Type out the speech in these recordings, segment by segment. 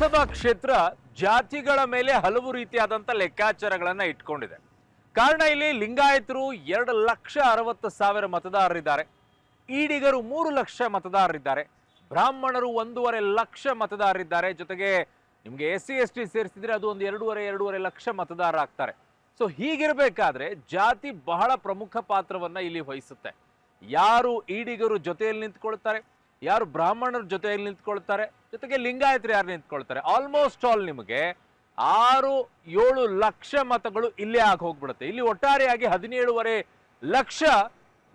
ಲೋಕಸಭಾ ಕ್ಷೇತ್ರ ಜಾತಿಗಳ ಮೇಲೆ ಹಲವು ರೀತಿಯಾದಂಥ ಲೆಕ್ಕಾಚಾರಗಳನ್ನ ಇಟ್ಕೊಂಡಿದೆ. ಕಾರಣ ಇಲ್ಲಿ ಲಿಂಗಾಯತರು 2,60,000 ಮತದಾರರಿದ್ದಾರೆ, ಈಡಿಗರು 3 ಲಕ್ಷ ಮತದಾರರಿದ್ದಾರೆ, ಬ್ರಾಹ್ಮಣರು 1.5 ಲಕ್ಷ ಮತದಾರರಿದ್ದಾರೆ, ಜೊತೆಗೆ ನಿಮಗೆ SC ST ಸೇರಿಸಿದ್ರೆ ಅದು ಒಂದು 2.5 ಲಕ್ಷ ಮತದಾರ ಆಗ್ತಾರೆ. ಸೊ ಹೀಗಿರಬೇಕಾದ್ರೆ ಜಾತಿ ಬಹಳ ಪ್ರಮುಖ ಪಾತ್ರವನ್ನ ಇಲ್ಲಿ ವಹಿಸುತ್ತೆ. ಯಾರು ಈಡಿಗರು ಜೊತೆಯಲ್ಲಿ ನಿಂತ್ಕೊಳ್ತಾರೆ, ಯಾರು ಬ್ರಾಹ್ಮಣರ ಜೊತೆಯಲ್ಲಿ ನಿಂತ್ಕೊಳ್ತಾರೆ, ಜೊತೆಗೆ ಲಿಂಗಾಯತರು ಯಾರು ನಿಂತ್ಕೊಳ್ತಾರೆ, ಆಲ್ಮೋಸ್ಟ್ ಆಲ್ ನಿಮಗೆ 6-7 ಲಕ್ಷ ಮತಗಳು ಇಲ್ಲೇ ಆಗಿ ಹೋಗ್ಬಿಡುತ್ತೆ. ಇಲ್ಲಿ ಒಟ್ಟಾರೆಯಾಗಿ 17.5 ಲಕ್ಷ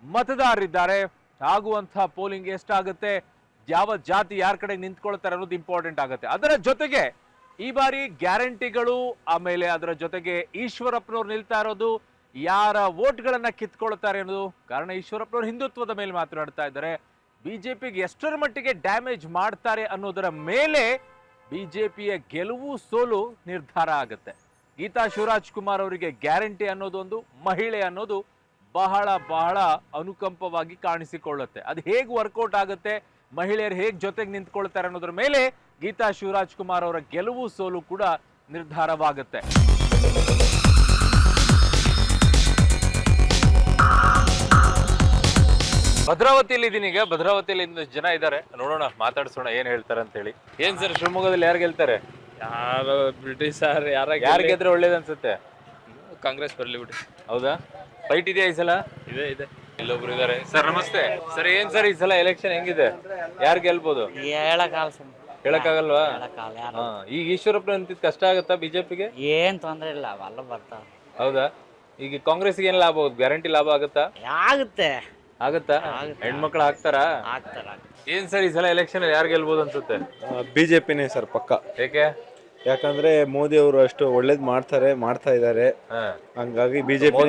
ಮತದಾರರಿದ್ದಾರೆ. ಆಗುವಂತಹ ಪೋಲಿಂಗ್ ಎಷ್ಟಾಗುತ್ತೆ, ಯಾವ ಜಾತಿ ಯಾರ ಕಡೆ ನಿಂತ್ಕೊಳ್ತಾರೆ ಅನ್ನೋದು ಇಂಪಾರ್ಟೆಂಟ್ ಆಗುತ್ತೆ. ಅದರ ಜೊತೆಗೆ ಈ ಬಾರಿ ಗ್ಯಾರಂಟಿಗಳು, ಆಮೇಲೆ ಅದರ ಜೊತೆಗೆ ಈಶ್ವರಪ್ಪನವ್ರು ನಿಲ್ತಾ ಇರೋದು, ಯಾರ ವೋಟ್ಗಳನ್ನ ಕಿತ್ಕೊಳ್ತಾರೆ ಅನ್ನೋದು. ಕಾರಣ ಈಶ್ವರಪ್ಪನವ್ರು ಹಿಂದುತ್ವದ ಮೇಲೆ ಮಾತನಾಡ್ತಾ ಇದ್ದಾರೆ. ಬಿಜೆಪಿಗೆ ಎಷ್ಟರ ಮಟ್ಟಿಗೆ ಡ್ಯಾಮೇಜ್ ಮಾಡ್ತಾರೆ ಅನ್ನೋದರ ಮೇಲೆ ಬಿಜೆಪಿಯ ಗೆಲುವು ಸೋಲು ನಿರ್ಧಾರ ಆಗುತ್ತೆ. ಗೀತಾ ಶಿವರಾಜ್ ಕುಮಾರ್ ಅವರಿಗೆ ಗ್ಯಾರಂಟಿ ಅನ್ನೋದೊಂದು, ಮಹಿಳೆ ಅನ್ನೋದು ಬಹಳ ಬಹಳ ಅನುಕಂಪವಾಗಿ ಕಾಣಿಸಿಕೊಳ್ಳುತ್ತೆ. ಅದು ಹೇಗೆ ವರ್ಕೌಟ್ ಆಗುತ್ತೆ, ಮಹಿಳೆಯರು ಹೇಗೆ ಜೊತೆಗೆ ನಿಂತ್ಕೊಳ್ತಾರೆ ಅನ್ನೋದ್ರ ಮೇಲೆ ಗೀತಾ ಶಿವರಾಜ್ ಕುಮಾರ್ ಅವರ ಗೆಲುವು ಸೋಲು ಕೂಡ ನಿರ್ಧಾರವಾಗುತ್ತೆ. ಭದ್ರಾವತಿಯಲ್ಲಿ ಇದೀನಿ ಈಗ. ಭದ್ರಾವತಿಯಲ್ಲಿ ಜನ ಇದ್ದಾರೆ, ನೋಡೋಣ, ಮಾತಾಡ್ಸೋಣ ಏನ್ ಹೇಳ್ತಾರೆ ಅಂತ ಹೇಳಿ. ಏನ್ ಸರ್, ಶಿವಮೊಗ್ಗದಲ್ಲಿ ಯಾರು ಗೆಲ್ತಾರೆ? ಯಾರು ಬಿಡಿ ಸರ್, ಯಾರು ಗೆದ್ರೆ ಒಳ್ಳೇದ್ ಅನ್ಸುತ್ತೆ? ಕಾಂಗ್ರೆಸ್ ಬರ್ಲಿ ಬಿಡಿ. ಹೌದಾ? ಫೈಟ್ ಇದೆಯಾ ಈ ಸಲ? ಇದೆ. ಇಲ್ಲೊಬ್ರು ಇದಾರೆ. ಸರ್ ನಮಸ್ತೆ. ಸರ್ ಏನ್ ಸರ್ ಈ ಸಲ ಎಲೆಕ್ಷನ್ ಹೆಂಗಿದೆ, ಯಾರು ಗೆಲ್ಬಹುದು? ಹೇಳಕ್ಕಾಗಲ್ವಾ? ಈಗ ಈಶ್ವರಪ್ಪ ನಿಂತಿದ್ ಕಷ್ಟ ಆಗತ್ತಾ ಬಿಜೆಪಿಗೆ? ಏನ್ ತೊಂದ್ರೆ ಇಲ್ಲ, ಅವೆಲ್ಲ ಬರ್ತಾವ. ಹೌದಾ? ಈಗ ಕಾಂಗ್ರೆಸ್ಗೆ ಏನ್ ಲಾಭ ಆಗುತ್ತೆ? ಗ್ಯಾರಂಟಿ ಲಾಭ ಆಗುತ್ತಾ? ಆಗುತ್ತಾ? ಹೆಣ್ಮಕ್ಳು ಹಾಕ್ತಾರಾ? ಏನ್ ಸರ್ ಈ ಸಲ ಎಲೆಕ್ಷನ್ ಯಾರು ಗೆಲ್ಬಹುದು ಅನ್ಸುತ್ತೆ? ಬಿಜೆಪಿನೇ ಸರ್ ಪಕ್ಕ. ಏಕೆ? ಯಾಕಂದ್ರೆ ಮೋದಿ ಅವರು ಅಷ್ಟು ಒಳ್ಳೇದ್ ಮಾಡ್ತಾ ಇದಾರೆ, ಹಂಗಾಗಿ ಬಿಜೆಪಿ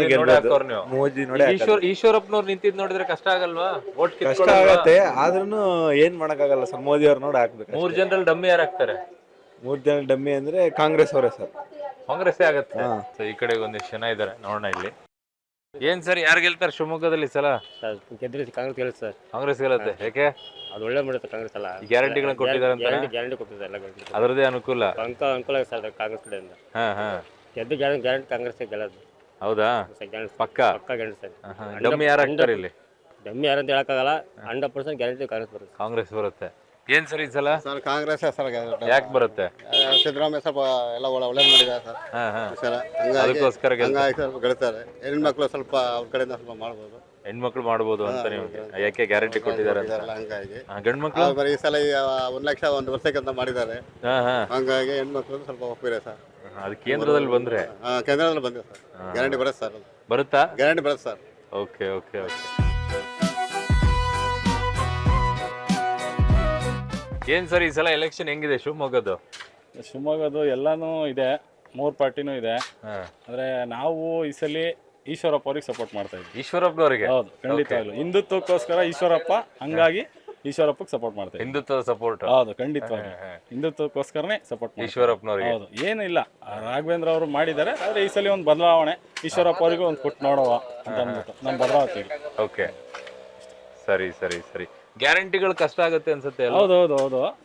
ಮೋದಿ ನೋಡಿ. ಈಶ್ವರಪ್ಪನವ್ರು ನಿಂತಿದ್ ನೋಡಿದ್ರೆ ಕಷ್ಟ ಆಗಲ್ವಾ? ವೋಟ್ ಕಷ್ಟ ಆಗತ್ತೆ, ಆದ್ರೂ ಏನ್ ಮಾಡಕ್ಕಾಗಲ್ಲ ಸರ್, ಮೋದಿ ಅವ್ರ ನೋಡಿ ಹಾಕ್ಬೇಕು. 3 ಜನರಲ್ಲಿ ಡಮ್ಮಿ ಯಾರು ಹಾಕ್ತಾರೆ? 3 ಜನ ಡಮ್ಮಿ ಅಂದ್ರೆ ಕಾಂಗ್ರೆಸ್ ಅವರೇ ಸರ್. ಕಾಂಗ್ರೆಸ್ ಆಗತ್ತೆ. ಈ ಕಡೆ ಒಂದಿಷ್ಟು ಜನ ಇದಾರೆ, ನೋಡೋಣ ಇಲ್ಲಿ. ಏನ್ ಸರ್, ಯಾರು ಗೆಲ್ತಾರೆ ಶಿವಮೊಗ್ಗದಲ್ಲಿ ಸಲ? ಕಾಂಗ್ರೆಸ್ ಗೆಲ್ಲುತ್ತೆ ಸರ್. ಕಾಂಗ್ರೆಸ್ ಗೆಲ್ಲತ್ತೆ. ಯಾಕೆ? ಅದು ಒಳ್ಳೆ ಮಾಡುತ್ತೆ ಕಾಂಗ್ರೆಸ್ ಅಲ್ಲ. ಗ್ಯಾರಂಟಿಗಳನ್ನ ಕೊಟ್ಟಿದ್ದಾರೆ, ಗ್ಯಾರಂಟಿ ಕೊಟ್ಟಿದ್ದಾರೆ ಎಲ್ಲ. ಅದರದೇ ಅನುಕೂಲ ಅನುಕೂಲ ಸರ್ ಕಾಂಗ್ರೆಸ್ ಕಡೆಯಿಂದ. ಗೆದ್ದು ಗ್ಯಾರಂಟಿ ಕಾಂಗ್ರೆಸ್ ಗೆಲ್ಲೋದು. ಹೌದಾ? ಪಕ್ಕ ಗ್ಯಾರಂಟಿ ಸರ್. ಡಮ್ಮಿ ಯಾರು ಹಾಕ್ತಾರೆ ಇಲ್ಲಿ? ಡಮ್ಮಿ ಯಾರಂತ ಹೇಳಕ್ಕಾಗಲ್ಲ, 100% ಗ್ಯಾರಂಟಿ ಕಾಂಗ್ರೆಸ್ ಬರುತ್ತೆ. ಏನ್ ಸರ್ ಈ ಸಲ? Sir Congress sir. ಯಾಕೆ ಬರುತ್ತೆ? ಸಿದ್ದರಾಮಯ್ಯ ಸ್ವಲ್ಪ ಎಲ್ಲ ಒಳ್ಳೇದು ಮಾಡಿದ್ದಾರೆ ಸರ್. ಅದಕ್ಕೋಸ್ಕರ ಸ್ವಲ್ಪ ಗೆಲ್ತಾರೆ. ಹೆಣ್ಮಕ್ಳು ಸ್ವಲ್ಪ ಅವ್ರ ಕಡೆಯಿಂದ ಸ್ವಲ್ಪ ಮಾಡ್ಬೋದು, ಹೆಣ್ಮಕ್ಳು ಮಾಡ್ಬೋದು ಅಂತ ನಿಮ್ಗೆ. ಯಾಕೆ ಗ್ಯಾರಂಟಿ ಕೊಟ್ಟಿದ್ದಾರೆ? ಹಂಗಾಗಿ ಗಂಡ್ಮಕ್ಳು ಬರೀ ಈ ಸಲ 1 ಲಕ್ಷ 1 ವರ್ಷಕ್ಕೆ ಅಂತ ಮಾಡಿದ್ದಾರೆ. ಹಂಗಾಗಿ ಹೆಣ್ಮಕ್ಳು ಸ್ವಲ್ಪ ಒಪ್ಪಿದೆ ಸರ್. ಅದು ಕೇಂದ್ರದಲ್ಲಿ ಬಂದ್ರೆ? ಕೇಂದ್ರದಲ್ಲಿ ಬಂದಿದೆ ಸರ್. ಗ್ಯಾರಂಟಿ ಬರುತ್ತೆ ಸರ್. ಬರುತ್ತಾ? ಗ್ಯಾರಂಟಿ ಬರುತ್ತೆ ಸರ್. ಓಕೆ. ಏನ್ ಸರ್ ಈ ಸಲ ಎಲೆಕ್ಷನ್ ಹೆಂಗಿದೆ ಶಿವಮೊಗ್ಗದ್ದು? ಶಿವಮೊಗ್ಗದ್ದು ಎಲ್ಲಾನು ಇದೆ, 3 ಪಾರ್ಟಿನೂ ಇದೆ. ಅಂದ್ರೆ ನಾವು ಈ ಸಲ ಈಶ್ವರಪ್ಪ ಅವ್ರಿಗೆ ಸಪೋರ್ಟ್ ಮಾಡ್ತಾ ಇದ್ವಿ. ಈಶ್ವರಪ್ಪನವರಿಗೆ? ಹೌದು, ಖಂಡಿತವಾಗ್ಲು ಹಿಂದುತ್ವಕ್ಕೋಸ್ಕರ ಈಶ್ವರಪ್ಪ, ಹಂಗಾಗಿ ಈಶ್ವರಪ್ಪಗೆ ಸಪೋರ್ಟ್ ಮಾಡ್ತಾ ಇದ್ವಿ. ಹಿಂದುತ್ವದ ಸಪೋರ್ಟ್? ಹೌದು, ಖಂಡಿತವಾಗ್ಲು ಹಿಂದುತ್ವಕ್ಕೋಸ್ಕರನೇ ಸಪೋರ್ಟ್. ಈಶ್ವರಪ್ಪನವ್ರಿಗೆ? ಹೌದು, ಏನಿಲ್ಲ, ರಾಘವೇಂದ್ರ ಅವರು ಮಾಡಿದ್ದಾರೆ, ಆದ್ರೆ ಈ ಸಲ ಒಂದು ಬದಲಾವಣೆ, ಈಶ್ವರಪ್ಪ ಅವರಿಗೂ ಒಂದು ಕೊಟ್ಟು ನೋಡುವ ಅಂತ ಅಂದ್ಬಿಟ್ಟು ನಮ್ಮ ಭದ್ರಾವತಿಗೆ. ಓಕೆ, ಸರಿ. ಗ್ಯಾರಂಟಿಗಳು ಕಷ್ಟ ಆಗುತ್ತೆ ಅನ್ಸುತ್ತೆ? ಹೌದು,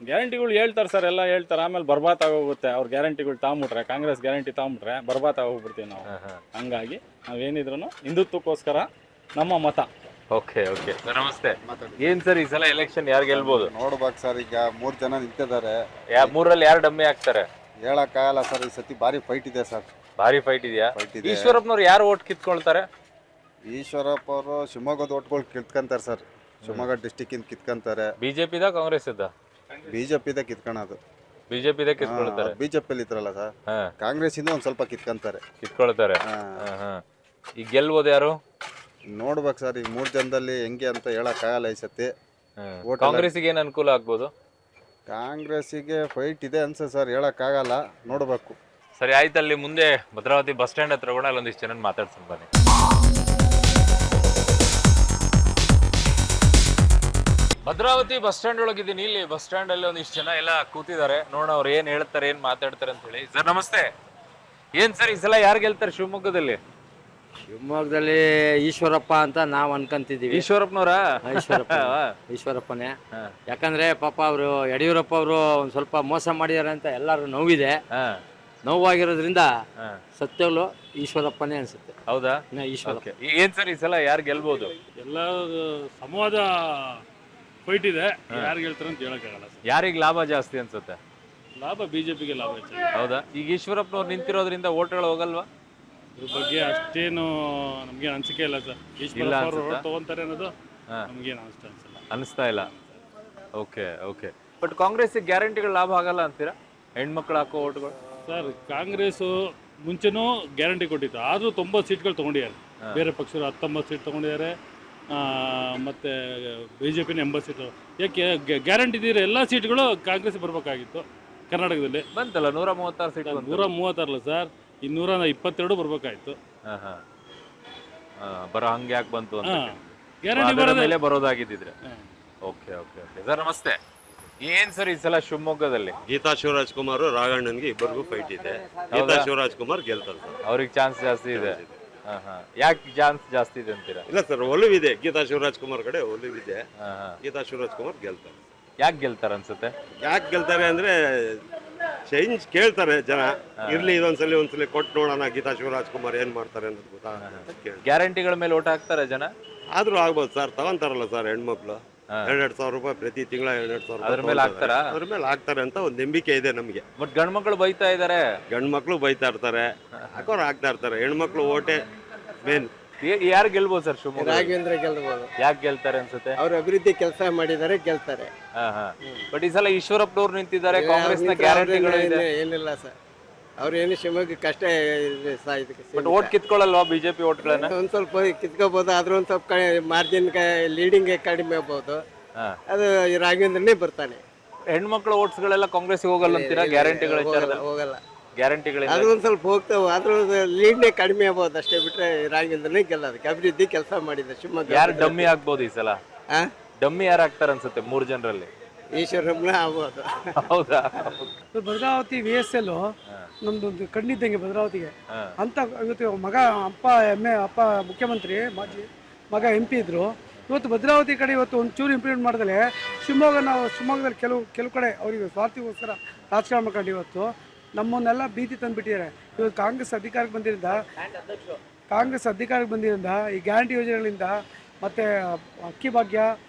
ಗ್ಯಾರಂಟಿಗಳು ಹೇಳ್ತಾರೆ ಸರ್, ಎಲ್ಲ ಹೇಳ್ತಾರೆ, ಆಮೇಲೆ ಬರ್ಬಾತ್ ಆಗೋಗುತ್ತೆ. ಅವ್ರ ಗ್ಯಾರಂಟಿಗಳು ತಗೊಂಬಿಟ್ರೆ, ಕಾಂಗ್ರೆಸ್ ಗ್ಯಾರಂಟಿ ತಗೊಂಬಿಟ್ರೆ ಬರ್ಬಾತ್ ಆಗೋಗ್ಬಿಡ್ತೀವಿ ನಾವು. ಹಂಗಾಗಿ ನಾವೇನಿದ್ರು ಹಿಂದುತ್ವಕ್ಕೋಸ್ಕರ ನಮ್ಮ ಮತ. ಓಕೆ. ಸರ್ ನಮಸ್ತೆ. ಏನ್ ಸರ್ ಈ ಸಲ ಎಲೆಕ್ಷನ್ ಯಾರು ಗೆಲ್ಬಹುದು? ನೋಡ್ಬೇಕು ಸರ್, ಈಗ 3 ಜನ ನಿಂತಿದ್ದಾರೆ. 3ರಲ್ಲಿ ಯಾರು ಡಮ್ಮಿ ಆಗ್ತಾರೆ? ಹೇಳಕ್ಕಾಗಲ್ಲ ಸರ್, ಈ ಸತಿ ಭಾರಿ ಫೈಟ್ ಇದೆ ಸರ್. ಭಾರಿ ಫೈಟ್ ಇದೆಯಾ? ಈಶ್ವರಪ್ಪನವ್ರು ಯಾರು ಓಟ್ ಕಿತ್ಕೊಳ್ತಾರೆ? ಈಶ್ವರಪ್ಪ ಅವರು ಶಿವಮೊಗ್ಗದ ಓಟ್ಗಳು ಕಿತ್ಕೊಂತಾರೆ ಸರ್. ಶಿವಮೊಗ್ಗ ಡಿಸ್ಟಿಕ್ ಇಂದ ಕಿತ್ಕೊಂತಾರೆ. ಬಿಜೆಪಿದ ಕಾಂಗ್ರೆಸ್ ಇದ್ದ? ಬಿಜೆಪಿದ ಕಿತ್ಕೊಳ್ಳೋದು. ಬಿಜೆಪಿದ ಕಿತ್ಕೊಳ್ತಾರೆ? ಬಿಜೆಪಿಯಲ್ಲಿ ಇದ್ರಲ್ಲ ಸರ್, ಕಾಂಗ್ರೆಸ್ ಇಂದ ಒಂದ್ ಸ್ವಲ್ಪ ಕಿತ್ಕೊಂತಾರೆ. ಈಗ ಗೆಲ್ಬೋದು ಯಾರು? ನೋಡ್ಬೇಕು ಸರ್, ಈಗ 3 ಜನದಲ್ಲಿ ಹೆಂಗೆ ಅಂತ ಹೇಳಕ್ ಆಗಲ್ಲ ಈ ಸತಿ. ಕಾಂಗ್ರೆಸ್ಗೆ ಏನ್ ಅನುಕೂಲ ಆಗ್ಬೋದು? ಕಾಂಗ್ರೆಸ್ಸಿಗೆ ಫೈಟ್ ಇದೆ ಅನ್ಸುತ್ತೆ ಸರ್, ಹೇಳಕ್ ಆಗಲ್ಲ, ನೋಡ್ಬೇಕು. ಸರಿ ಆಯ್ತು, ಅಲ್ಲಿ ಮುಂದೆ ಭದ್ರಾವತಿ ಬಸ್ ಸ್ಟ್ಯಾಂಡ್ ಹತ್ರ ಕೂಡ ಅಲ್ಲೊಂದಿಷ್ಟು ಜನ ಮಾತಾಡ್ಸೋಣ ಬನ್ನಿ. ಭದ್ರಾವತಿ ಬಸ್ ಸ್ಟ್ಯಾಂಡ್ ಒಳಗಿದ್ದೀನಿ. ಇಲ್ಲಿ ಬಸ್ ಸ್ಟ್ಯಾಂಡ್ ಅಲ್ಲಿ ಒಂದಿಷ್ಟು ಜನ ಎಲ್ಲ ಕೂತಿದ್ದಾರೆ, ನೋಡೋಣ ಅವ್ರು ಏನ್ ಹೇಳ್ತಾರೆ, ಏನ್ ಮಾತಾಡ್ತಾರೆ ಅಂತ ಹೇಳಿ. ಸರ್ ನಮಸ್ತೆ. ಏನ್ ಸರ್ ಈ ಸಲ ಯಾರು ಗೆಲ್ತಾರೆ ಶಿವಮೊಗ್ಗದಲ್ಲಿ? ಶಿವಮೊಗ್ಗದಲ್ಲಿ ಈಶ್ವರಪ್ಪ ಅಂತ ನಾವು ಅನ್ಕೊಂತಿದೀವಿ. ಈಶ್ವರಪ್ಪನವರ ಈಶ್ವರಪ್ಪನೇ. ಯಾಕಂದ್ರೆ ಪಾಪ ಅವರು ಯಡಿಯೂರಪ್ಪ ಅವರು ಒಂದ್ ಸ್ವಲ್ಪ ಮೋಸ ಮಾಡಿದಾರೆ ಅಂತ ಎಲ್ಲರೂ ನೋವಿದೆ. ನೋವಾಗಿರೋದ್ರಿಂದ ಸತ್ಯಗಳು ಈಶ್ವರಪ್ಪನೇ ಅನ್ಸುತ್ತೆ. ಹೌದಾ? ಈಶ್ವರಪ್ಪ ಏನ್ ಸರ್ ಈ ಸಲ ಯಾರು ಗೆಲ್ಬಹುದು? ಎಲ್ಲ ಸಂವಾದ ಫೈಟ್ ಇದೆ, ಯಾರು ಗೆಲ್ತಾರೆ ಅಂತ ಹೇಳಕ್ಕಾಗಲ್ಲ. ಯಾರಿಗ್ ಲಾಭ ಜಾಸ್ತಿ ಅನ್ಸುತ್ತೆ? ಲಾಭ ಬಿಜೆಪಿಗೆ ಲಾಭ ಹೆಚ್ಚು. ಹೌದಾ? ಈಗ ಈಶ್ವರಪ್ಪನವ್ರು ನಿಂತಿರೋದ್ರಿಂದ ಓಟ್ಗಳು ಹೋಗಲ್ವಾ? ಇದ್ರ ಬಗ್ಗೆ ಅಷ್ಟೇನು ನಮ್ಗೆ ಅನಿಸಿಕೆ ಇಲ್ಲ ಸರ್. ಈಶ್ವರಪ್ಪ ಅವರು ತಗೊಂತಾರೆ ಅನ್ನೋದು ನಮ್ಗೇನು ಅನ್ಸಲ್ಲ, ಅನಿಸ್ತಾ ಇಲ್ಲ. Okay okay. ಬಟ್ ಕಾಂಗ್ರೆಸ್ ಗ್ಯಾರಂಟಿಗಳು ಲಾಭ ಆಗಲ್ಲ ಅಂತೀರಾ? ಹೆಣ್ಮಕ್ಳು ಹಾಕೋ ಓಟ್ಗಳು ಸರ್ ಕಾಂಗ್ರೆಸ್ ಮುಂಚೆನೂ ಗ್ಯಾರಂಟಿ ಕೊಟ್ಟಿತ್ತು, ಆದರೂ 90 ಸೀಟ್ಗಳು ತೊಗೊಂಡಿದ್ದಾರೆ. ಬೇರೆ ಪಕ್ಷರು 19 ಸೀಟ್ ತೊಗೊಂಡಿದ್ದಾರೆ, ಮತ್ತು ಬಿ ಜೆ ಪಿನ 80 ಸೀಟು. ಯಾಕೆ ಗ್ಯಾರಂಟಿ ಇದ್ದಿರೋ ಎಲ್ಲ ಸೀಟ್ಗಳು ಕಾಂಗ್ರೆಸ್ ಬರಬೇಕಾಗಿತ್ತು. ಕರ್ನಾಟಕದಲ್ಲಿ ಬಂತಲ್ಲ 136 ಸೀಟ್. 136 ಅಲ್ಲ ಸರ್, 222 ಬರಬೇಕಾಗಿತ್ತು. ಬರೋ ಹಂಗೆ ಯಾಕೆ ಬಂತು ಅಂತ ಗ್ಯಾರಂಟಿ ಮೇಲೆ ಬರೋದಾಗಿದ್ದಿದ್ರೆ. ಓಕೆ ಓಕೆ ಓಕೆ ಸರ್, ನಮಸ್ತೆ. ಏನ್ ಸರ್ ಈ ಸಲ ಶಿವಮೊಗ್ಗದಲ್ಲಿ? ಗೀತಾ ಶಿವರಾಜ್ ಕುಮಾರ್ ರಾಘಣ್ಣನ್ಗೆ ಇಬ್ಬರಿಗೂ ಫೈಟ್ ಇದೆ. ಗೀತಾ ಶಿವರಾಜ್ ಕುಮಾರ್ ಗೆಲ್ತಾರೆ ಸರ್. ಅವ್ರಿಗೆ ಚಾನ್ಸ್ ಜಾಸ್ತಿ ಇದೆ. ಯಾಕೆ ಚಾನ್ಸ್ ಜಾಸ್ತಿ ಇದೆ ಅಂತೀರಾ? ಇಲ್ಲ ಸರ್, ಒಲವಿದೆ ಗೀತಾ ಶಿವರಾಜ್ ಕುಮಾರ್ ಕಡೆ, ಒಲವಿದೆ. ಗೀತಾ ಶಿವರಾಜ್ ಕುಮಾರ್ ಗೆಲ್ತಾರೆ. ಯಾಕೆ ಗೆಲ್ತಾರೆ ಅನ್ಸುತ್ತೆ? ಯಾಕೆ ಗೆಲ್ತಾರೆ ಅಂದ್ರೆ ಚೇಂಜ್ ಕೇಳ್ತಾರೆ ಜನ. ಇರ್ಲಿ ಒಂದ್ಸಲಿ ಕೊಟ್ಟು ನೋಡೋಣ ಗೀತಾ ಶಿವರಾಜ್ ಕುಮಾರ್ ಏನ್ ಮಾಡ್ತಾರೆ ಅನ್ನೋದು ಗೊತ್ತಾಗ. ಗ್ಯಾರಂಟಿಗಳ ಮೇಲೆ ಓಟ್ ಹಾಕ್ತಾರೆ ಜನ. ಆದ್ರೂ ಆಗ್ಬೋದು ಸರ್, ತಗೊಂತಾರಲ್ಲ ಸರ್ ಹೆಣ್ಮಕ್ಳು. 2,000 ರೂಪಾಯಿ ಪ್ರತಿ ತಿಂಗಳ 2,000 ಅದ್ರ ಮೇಲೆ ಹಾಕ್ತಾರಾ? ಅದ್ರ ಮೇಲೆ ಹಾಕ್ತಾರೆ ಅಂತ ಒಂದು ನಂಬಿಕೆ ಇದೆ ನಮಗೆ. ಬಟ್ ಗಂಡ್ ಮಕ್ಳು ಬೈತಾ ಇದಾರೆ. ಗಂಡ್ ಮಕ್ಳು ಬೈತಾ ಇರ್ತಾರೆ, ಹಾಕೋರು ಹಾಕ್ತಾ ಇರ್ತಾರೆ. ಹೆಣ್ಮಕ್ಳು ಓಟೆ ಮೇನ್. ಯಾರು ಗೆಲ್ಬೋದು ಸರ್ ಶಿವಮೊಗ್ಗ? ರಾಘವೇಂದ್ರ ಗೆಲ್ಬಹುದು. ಯಾಕೆ ಗೆಲ್ತಾರೆ ಅನ್ಸುತ್ತೆ? ಅವ್ರ ಅಭಿವೃದ್ಧಿ ಕೆಲಸ ಮಾಡಿದ್ದಾರೆ, ಗೆಲ್ತಾರೆ. ಬಟ್ ಈ ಸಲ ಈಶ್ವರಪ್ಪನವ್ರು ನಿಂತಿದ್ದಾರೆ, ಕಾಂಗ್ರೆಸ್ ನ ಗ್ಯಾರಂಟಿಗಳು ಇದೆ. ಏನಿಲ್ಲ ಸರ್, ಅವ್ರು ಏನು ಶಿವಮೊಗ್ಗ ಕಷ್ಟ ಬಟ್ ಓಟ್ ಕಿತ್ಕೊಳ್ಳಲ್ವಾ ಬಿಜೆಪಿ ಓಟ್ಗಳನ್ನ? ಒಂದ್ ಸ್ವಲ್ಪ ಕಿತ್ಕೋಬಹುದು, ಆದ್ರೂ ಒಂದ್ ಸ್ವಲ್ಪ ಮಾರ್ಜಿನ್ ಲೀಡಿಂಗ್ ಕಡಿಮೆ ಆಗ್ಬಹುದು. ಅದು ರಾಘವೇಂದ್ರನೇ ಬರ್ತಾನೆ. ಹೆಣ್ಮಕ್ಳ ಓಟ್ಸ್ ಗಳೆಲ್ಲ ಕಾಂಗ್ರೆಸ್ ಹೋಗಲ್ಲ ಅಂತೀರಾ? ಗ್ಯಾರಂಟಿಗಳ ಹೋಗಲ್ಲ, ಗ್ಯಾರಂಟಿಗಳಿಂದ ಅದು ಒಂದ್ ಸ್ವಲ್ಪ ಹೋಗ್ತಾವ, ಆದ್ರೂ ಲೀಡ್ನೇ ಕಡಿಮೆ ಆಗ್ಬೋದು ಅಷ್ಟೇ. ಬಿಟ್ರೆ ರಾಘವೇಂದ್ರನೇ ಗೆಲ್ಲೋದಕ್ಕೆ ಅಭಿವೃದ್ಧಿ ಕೆಲಸ ಮಾಡಿದೆ ಶಿವಮೊಗ್ಗ. ಯಾರು ಡಮ್ಮಿ ಆಗ್ಬೋದು ಈ ಸಲ? ಡಮ್ಮಿ ಯಾರು ಆಗ್ತಾರೆ ಅನ್ಸುತ್ತೆ 3 ಜನರಲ್ಲಿ? ಈಶ್ವರಪ್ಪನ ಆಗ್ಬೋದು. ಹೌದಾ? ಭದ್ರಾವತಿ VSL ನಮ್ದು ಕಣ್ಣಿದ್ದಂಗೆ ಭದ್ರಾವತಿಗೆ ಅಂತ. ಇವತ್ತು ಮಗ ಅಪ್ಪ ಮುಖ್ಯಮಂತ್ರಿ, ಮಾಜಿ ಮಗ MP ಇದ್ರು. ಇವತ್ತು ಭದ್ರಾವತಿ ಕಡೆ ಇವತ್ತು ಒಂಚೂರು ಇಂಪ್ಲಿಮೆಂಟ್ ಮಾಡಿದ್ರೆ ಶಿವಮೊಗ್ಗದಲ್ಲಿ ಕೆಲವು ಕಡೆ ಅವರಿಗೆ ಸ್ವಾರ್ಥಿಗೋಸ್ಕರ ರಾಜಕಾರಣ ಮಾಡ್ಕೊಂಡು ಇವತ್ತು ನಮ್ಮನ್ನೆಲ್ಲ ಭೀತಿ ತಂದುಬಿಟ್ಟಿದ್ದಾರೆ. ಇವತ್ತು ಕಾಂಗ್ರೆಸ್ ಅಧಿಕಾರಕ್ಕೆ ಬಂದಿರೋದ್ರಿಂದ ಈ ಗ್ಯಾರಂಟಿ ಯೋಜನೆಗಳಿಂದ ಮತ್ತು ಅಕ್ಕಿ ಭಾಗ್ಯ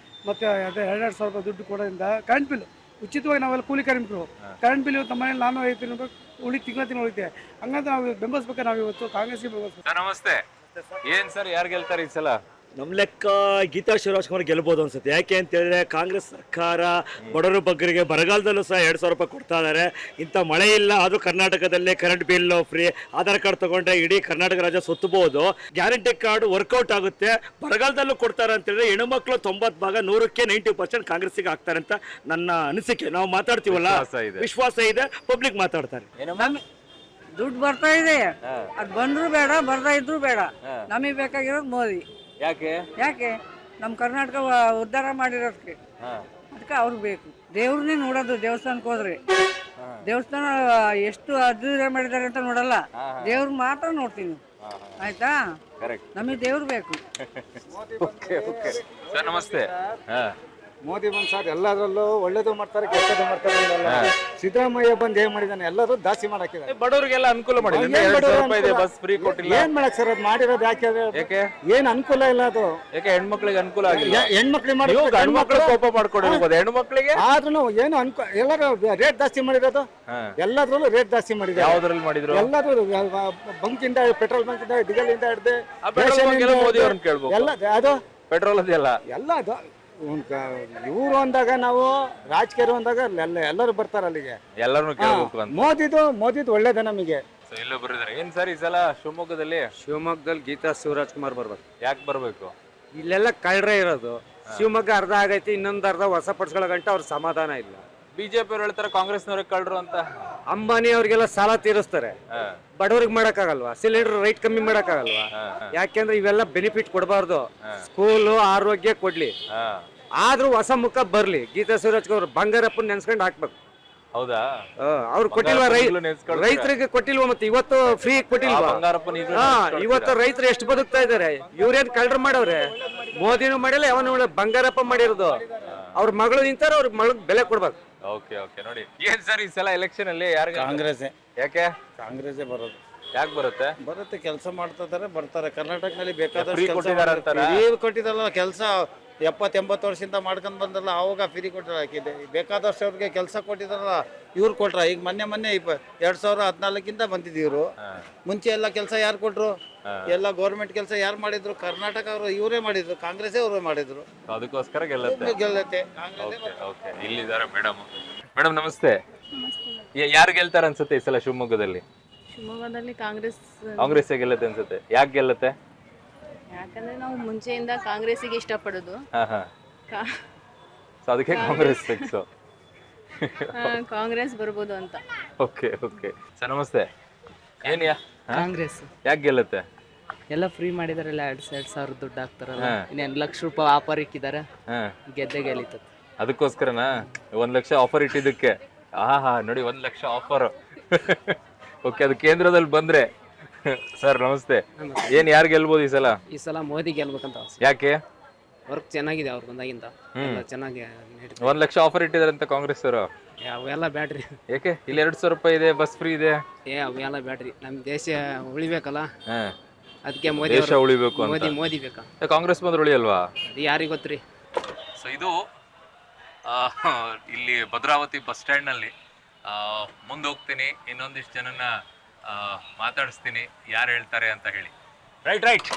ಮತ್ತು ಅದೇ 2,000 ರೂಪಾಯಿ ದುಡ್ಡು ಕೊಡೋದ್ರಿಂದ ಕರೆಂಟ್ ಬಿಲ್ ಉಚಿತವಾಗಿ ನಾವೆಲ್ಲ ಕೂಲಿ ಕಾರ್ಮಿಕರು ಕರೆಂಟ್ ಬಿಲ್ ಇವತ್ತು ನಮ್ಮ ಮನೇಲಿ 450 ರೂಪಾಯಿ ತಿಂಗಳ ಉಳಿತೆ. ಹಂಗಂತ ನಾವು ಬೆಂಬಲಿಸ್ಬೇಕು. ನಾವು ಇವತ್ತು ಕಾಂಗ್ರೆಸ್ಗೆ ಬೆಂಬಲಿಸ್ಬೇಕು. ನಮಸ್ತೆ. ಏನ್ ಸರ್ ಯಾರು ಗೆಲ್ತಾರೆ ಈ ಸಲ? ನಮ್ಮ ಲೆಕ್ಕ ಗೀತಾ ಶಿವರಾಜ್ ಕುಮಾರ್ ಗೆಲ್ಬೋದು ಅನ್ಸುತ್ತೆ. ಯಾಕೆ ಅಂತ ಹೇಳಿದ್ರೆ ಕಾಂಗ್ರೆಸ್ ಸರ್ಕಾರ ಬಡವರು ಬಗ್ಗರಿಗೆ ಬರಗಾಲದಲ್ಲೂ ಸಹ 2,000 ರೂಪಾಯಿ ಕೊಡ್ತಾ ಇದ್ದಾರೆ. ಇಂಥ ಮಳೆ ಇಲ್ಲ, ಆದರೂ ಕರ್ನಾಟಕದಲ್ಲೇ current bill free, Aadhaar card ತಗೊಂಡ್ರೆ ಇಡೀ ಕರ್ನಾಟಕ ರಾಜ್ಯ ಸುತ್ತಬಹುದು. ಗ್ಯಾರಂಟಿ ಕಾರ್ಡ್ ವರ್ಕೌಟ್ ಆಗುತ್ತೆ. ಬರಗಾಲದಲ್ಲೂ ಕೊಡ್ತಾರೆ ಅಂತ ಹೇಳಿದ್ರೆ ಹೆಣ್ಣುಮಕ್ಳು 90 ಭಾಗ 100ಕ್ಕೆ 90% ಕಾಂಗ್ರೆಸ್ಸಿಗೆ ಆಗ್ತಾರೆ ಅಂತ ನನ್ನ ಅನಿಸಿಕೆ. ನಾವು ಮಾತಾಡ್ತೀವಲ್ಲ, ವಿಶ್ವಾಸ ಇದೆ, ಪಬ್ಲಿಕ್ ಮಾತಾಡ್ತಾರೆ. ದುಡ್ಡು ಬರ್ತಾ ಇದೆ, ಅದು ಬಂದ್ರು ಬೇಡ, ಬರ್ತಾ ಇದ್ರು ಬೇಡ. ನಮಗೆ ಬೇಕಾಗಿರೋದು ಮೋದಿ. ಯಾಕೆ ನಮ್ಮ ಕರ್ನಾಟಕ ಉದ್ಧಾರ ಮಾಡಿರೋದಕ್ಕೆ, ಅದಕ್ಕೆ ಅವ್ರು ಬೇಕು. ದೇವ್ರನ್ನೇ ನೋಡೋದು. ದೇವಸ್ಥಾನಕ್ಕೆ ಹೋದ್ರೆ ದೇವಸ್ಥಾನ ಎಷ್ಟು ಅದ್ಭುತ ಮಾಡಿದ್ದಾರೆ ಅಂತ ನೋಡಲ್ಲ, ದೇವ್ರ ಮಾತ್ರ ನೋಡ್ತೀನಿ. ಆಯ್ತಾ? ನಮಗೆ ದೇವ್ರು ಬೇಕು. ನಮಸ್ತೆ. ಮೋದಿ ಬಂದ್ ಸರ್ ಎಲ್ಲದರಲ್ಲೂ ಒಳ್ಳೇದು ಮಾಡ್ತಾರೆ, ಕೆಟ್ಟದ್ದು ಮಾಡ್ತಾರೆ. ಸಿದ್ದರಾಮಯ್ಯ ಬಂದ್ ಏನ್ ಮಾಡಿದಾನೆ, ಎಲ್ಲರೂ ಜಾಸ್ತಿ ಮಾಡಾಕಿದ್ದಾರೆ. ಬಡವರಿಗೆಲ್ಲ ಅನುಕೂಲ ಮಾಡಿದ್ರೆ ಬಸ್ ಫ್ರೀ ಕೊಟ್ಟಿಲ್ಲ. ಏನ್ ಮಾಡಕ್ ಸರ್ ಅದು ಮಾಡಿರೋದು? ಯಾಕೆ ಏನ್ ಅನುಕೂಲ ಇಲ್ಲ ಅದು? ಯಾಕೆ ಹೆಣ್ಮಕ್ಳಿಗೆ ಅನುಕೂಲ ಆಗಿಲ್ಲ? ಹೆಣ್ಮಕ್ಳಿಗೆ ಗಂಡ್ಮಕ್ಳು ಕೋಪ ಮಾಡ್ಕೊಂಡಿರ್ಬೋದು, ಹೆಣ್ಮಕ್ಳಿಗೆ ಆದ್ರೂ ಏನು ಅನುಕೂಲ. ಎಲ್ಲರೂ ರೇಟ್ ಜಾಸ್ತಿ ಮಾಡಿರೋದು, ಎಲ್ಲದ್ರಲ್ಲೂ ರೇಟ್ ಜಾಸ್ತಿ ಮಾಡಿದ್ದಾರೆ. ಯಾವ್ದ್ರಲ್ಲಿ ಮಾಡಿದ್ರು? ಎಲ್ಲರೂ ಬಂಕಿಂದ, ಪೆಟ್ರೋಲ್ ಬಂಕಿಂದ, ಡೀಸೆಲ್ ಇಂದ ಹಿಡಿದು ಮೋದಿ ಅವ್ರನ್ನ ಕೇಳ್ಬೋದು. ಎಲ್ಲ ಅದು ಪೆಟ್ರೋಲ್ ಅದೆಲ್ಲ ಎಲ್ಲ ಅದು ಇವರು ಅಂದಾಗ, ನಾವು ರಾಜಕೀಯ ಅಂದಾಗ ಎಲ್ಲರೂ ಬರ್ತಾರ ಅಲ್ಲಿಗೆ. ಎಲ್ಲರೂ ಕೇಳ್ಬೇಕು ಅಂತ. ಮೋದಿದು ಒಳ್ಳೇದೇ ನಮಗೆ. ಏನ್ ಸರ್ ಈ ಸಲ ಶಿವಮೊಗ್ಗದಲ್ಲಿ ಗೀತಾ ಶಿವರಾಜ್ ಕುಮಾರ್ ಬರ್ಬೇಕು. ಯಾಕೆ ಬರ್ಬೇಕು? ಇಲ್ಲೆಲ್ಲ ಕಳ್ರೆ ಇರೋದು. ಶಿವಮೊಗ್ಗ ಅರ್ಧ ಆಗೈತಿ, ಇನ್ನೊಂದು ಅರ್ಧ ಹೊಸ ಪಡಿಸ್ಕೊಳ್ಳೋ ಗಂಟ ಅವ್ರ ಸಮಾಧಾನ ಇಲ್ಲ. ಬಿಜೆಪಿ ಅವ್ರು ಹೇಳ್ತಾರೆ ಕಾಂಗ್ರೆಸ್ನವ್ರಿಗೆ ಕಳ್ರು ಅಂತ. ಅಂಬಾನಿ ಅವ್ರಿಗೆಲ್ಲ ಸಾಲ ತೀರಿಸ್ತಾರೆ, ಬಡವ್ರಿಗೆ ಮಾಡಕ್ಕಾಗಲ್ವಾ? ಸಿಲಿಂಡರ್ ರೈಟ್ ಕಮ್ಮಿ ಮಾಡಕ್ಕಾಗಲ್ವಾ? ಯಾಕೆಂದ್ರೆ ಇವೆಲ್ಲ ಬೆನಿಫಿಟ್ ಕೊಡಬಾರ್ದು. ಸ್ಕೂಲು, ಆರೋಗ್ಯ ಕೊಡ್ಲಿ, ಆದ್ರೂ ಹೊಸ ಮುಖ ಬರ್ಲಿ. ಗೀತಾ ಶಿವರಾಜ್ ಕುಮಾರ್ ಬಂಗಾರಪ್ಪನ ನೆನ್ಸ್ಕೊಂಡು ಹಾಕ್ಬೇಕು. ಹೌದಾ? ಅವ್ರು ಕೊಟ್ಟಿಲ್ವಾ ಬಂಗಾರಪ್ಪನ ಈಗ್ಲೂ ನೆನ್ಸ್ಕೊಳ್ತೀರಾ? ರೈತರಿಗೆ ಕೊಟ್ಟಿಲ್ವಾ ಮತ್ತೆ ಇವತ್ತು ಫ್ರೀ ಆ ಕೊಟ್ಟಿಲ್ವಾ? ಬಂಗಾರಪ್ಪನ ಈಗ್ಲೂ ಹಾ ನೆನ್ಸ್ಕೊಳ್ತೀರಾ? ಇವತ್ತು ರೈತರು ಎಷ್ಟು ಬದುಕ್ತಾ ಇದಾರೆ. ಇವ್ರೇನ್ ಕಳ್ರ ಮಾಡವ್ರೆ? ಮೋದಿನೂ ಮಾಡಿಲ್ಲ, ಅವನು ಬಂಗಾರಪ್ಪ ಮಾಡಿರೋದು. ಅವ್ರ ಮಗಳು ನಿಂತಾರ, ಅವ್ರ ಮಗಳಿಗೆ ಬೆಲೆ ಕೊಡ್ಬೇಕು. Okay okay. ನೋಡಿ ಏನ್ ಸರ್ ಈ ಸಲ ಎಲೆಕ್ಷನ್ ಅಲ್ಲಿ ಯಾರಿಗೆ? ಕಾಂಗ್ರೆಸ್ ಯಾಕೆ ಕಾಂಗ್ರೆಸ್ಸೇ ಬರೋದು. ಯಾಕೆ ಬರುತ್ತೆ? ಬರುತ್ತೆ, ಕೆಲಸ ಮಾಡ್ತಿದ್ದಾರೆ, ಬರ್ತಾರೆ. ಕರ್ನಾಟಕದಲ್ಲಿ Free ಬೇಕಾದಷ್ಟು ಕೊಟ್ಟಿದ್ದಾರೆ ಅಂತಾರಾ? ಕೊಟ್ಟಿದ್ದಲ್ಲ ಕೆಲಸ. 70-80 ವರ್ಷದಿಂದ ಮಾಡ್ಕೊಂಡು ಬಂದಲ್ಲ, ಅವಾಗ ಫ್ರೀ ಕೊಟ್ಟಿಲ್ಲ. ಬೇಕಾದಷ್ಟು ಅವ್ರಿಗೆ ಕೆಲಸ ಕೊಟ್ಟಿದ್ದಾರಲ್ಲ, ಇವ್ರು ಕೊಟ್ರ. ಈಗ ಮೊನ್ನೆ 2014 ಬಂದಿದ್ದು ಇವರು. ಮುಂಚೆ ಎಲ್ಲ ಕೆಲಸ ಯಾರು ಕೊಟ್ರು? ಎಲ್ಲ ಗೌರ್ಮೆಂಟ್ ಕೆಲಸ ಯಾರು ಮಾಡಿದ್ರು? ಕರ್ನಾಟಕ ಅವರು ಇವರೇ ಮಾಡಿದ್ರು, ಕಾಂಗ್ರೆಸ್ಸೇ ಅವರೇ ಮಾಡಿದ್ರು. ಅದಕ್ಕೋಸ್ಕರ ಗೆಲ್ಲತ್ತೆ. ಗೆಲ್ಲತ್ತೆ. Okay okay. ಇಲ್ಲಿದ್ದಾರೆ ಮೇಡಮ್. ಮೇಡಮ್ ನಮಸ್ತೆ. ಯಾರು ಗೆಲ್ತಾರೆ ಅನ್ಸುತ್ತೆ ಈ ಸಲ ಶಿವಮೊಗ್ಗದಲ್ಲಿ? ಶಿವಮೊಗ್ಗದಲ್ಲಿ ಕಾಂಗ್ರೆಸ್. ಕಾಂಗ್ರೆಸ್ ಗೆಲ್ಲತ್ತೆ ಅನ್ಸುತ್ತೆ. ಯಾಕೆ ಗೆಲ್ಲತ್ತೆ? ಯಾಕಂದ್ರೆ ನಾವು ಮುಂಚೆಯಿಂದ ಕಾಂಗ್ರೆಸ್ಸಿಗೆ ಇಷ್ಟಪಡೋದು. ಹಾ ಸೊ ಅದಕ್ಕೆ ಕಾಂಗ್ರೆಸ್ ಫಿಕ್ಸ್. ಕಾಂಗ್ರೆಸ್ ಬರ್ಬೋದು ಅಂತ. Okay okay. ಸರ್ ನಮಸ್ತೆ. ಏನ್ಯಾ ಕಾಂಗ್ರೆಸ್ ಯಾಕೆ ಗೆಲ್ಲತ್ತೆ? ಎಲ್ಲ ಫ್ರೀ ಮಾಡಿದಾರಲ್ಲ, 2,000 ದುಡ್ಡು ಹಾಕ್ತಾರಲ್ಲ, ಇನ್ನೇನು ಲಕ್ಷ ರೂಪಾಯಿ ಆಫರ್ ಇಕ್ಕಿದ್ದಾರೆ, ಗೆದ್ದೆ ಗೆಲ್ಲೀತದೆ. ಅದಕ್ಕೋಸ್ಕರನಾ 1 ಲಕ್ಷ ಆಫರ್ ಇಟ್ಟಿದ್ದಕ್ಕೆ? ಹಾ ನೋಡಿ 1 ಲಕ್ಷ ಆಫರ್. ಓಕೆ, ಅದು ಕೇಂದ್ರದಲ್ಲಿ ಬಂದ್ರೆ. ಸರ್ ನಮಸ್ತೆ. ಏನ್ ಯಾರು ಗೆಲ್ಬೋದು ಈ ಸಲ? ಈ ಸಲ ಮೋದಿ ಗೆಲ್ಬೇಕಂತ ಆಸೆ. ಯಾಕೆ? ವರ್ಕ್ ಚೆನ್ನಾಗಿದೆ ಅವ್ರು ಬಂದಾಗಿಂದ, ಎಲ್ಲ ಚೆನ್ನಾಗಿ 1 ಲಕ್ಷ ಆಫರ್ ಇಟ್ಟಿದ್ದಾರೆ ಅಂತ ಕಾಂಗ್ರೆಸ್ ಅವರು. ಅವೆಲ್ಲ ಬ್ಯಾಡ್ರಿ. ಯಾಕೆ? ಇಲ್ಲಿ 200 ರೂಪಾಯಿ ಇದೆ, ಬಸ್ ಫ್ರೀ ಇದೆ. ಅವೆಲ್ಲ ಬ್ಯಾಡ್ರಿ. ನಮ್ಮ ದೇಶ ಉಳಿಬೇಕಲ್ಲ, ಹಾ, ಅದಕ್ಕೆ ಮೋದಿ ದೇಶ ಉಳಿಬೇಕು ಅಂತ. ಮೋದಿ ಬೇಕಾ? ಕಾಂಗ್ರೆಸ್ ಬಂದ್ರೆ ಉಳಿಯಲ್ವಾ? ಅದು ಯಾರಿಗೆ ಗೊತ್ತ್ರಿ. ಸೊ ಇದು ಇಲ್ಲಿ ಭದ್ರಾವತಿ ಬಸ್ ಸ್ಟ್ಯಾಂಡ್ನಲ್ಲಿ ಮುಂದೆ ಹೋಗ್ತೀನಿ, ಇನ್ನೊಂದಿಷ್ಟು ಜನನ ಮಾತಾಡಿಸ್ತೀನಿ, ಯಾರು ಹೇಳ್ತಾರೆ ಅಂತ ಹೇಳಿ. ರೈಟ್.